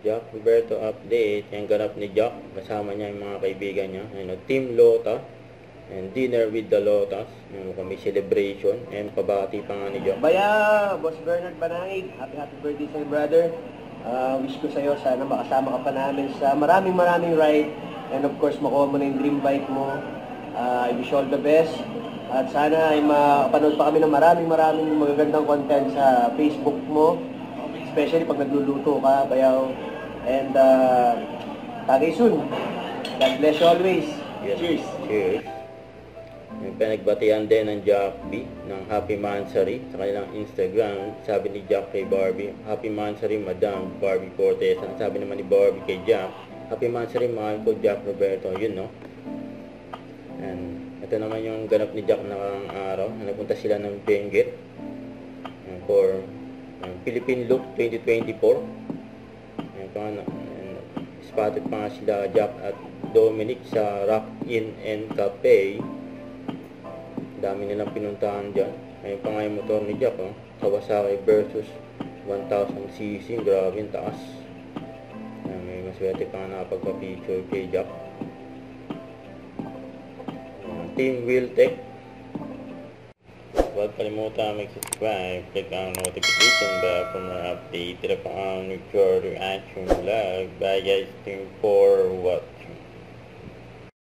Jack Roberto update. Yung ganap ni Jack, kasama niya yung mga kaibigan niya. Ano, Team Lota and Dinner with the Lotas. Yung kami celebration and pabati pa nga ni Jack. Baya, Boss Bernard Banangig, happy birthday sa'yo, brother. Wish ko sa'yo, sana makasama ka pa namin sa maraming ride. And of course, makuha mo na yung dream bike mo. I wish you all the best. At sana ay mapanood pa kami ng maraming magagandang content sa Facebook mo. Especially pag nagluluto ka, bayaw. And tagay soon. God bless you always. Yes. Cheers. Cheers. Yung pinagbatian din ng Jack B ng Happy Mansari sa kanilang Instagram. Sabi ni Jack kay Barbie, Happy Mansari, Madam Barbie Cortez. Ang sabi naman ni Barbie kay Jack, Happy Mansari, mahal ko, Jack Roberto. Yun, no? And ito naman yung ganap ni Jack nakang araw. Nagpunta sila ng Benguet for Philippine Look 2024. Spotted pa nga sila Jack at Dominic sa Rock Inn and Cafe. Dami nilang pinuntahan dyan. Ayun pa nga yung motor ni Jack, oh. Kawasaki versus 1000cc. Grabe yung taas. May maswerte pa nga nakapagpa-picture kay Jack. Team Wheeltech. Huwag kalimutan mag-subscribe, click ang notification bell for more update. Tira pa ang future reaction vlog. Bye guys, team for what?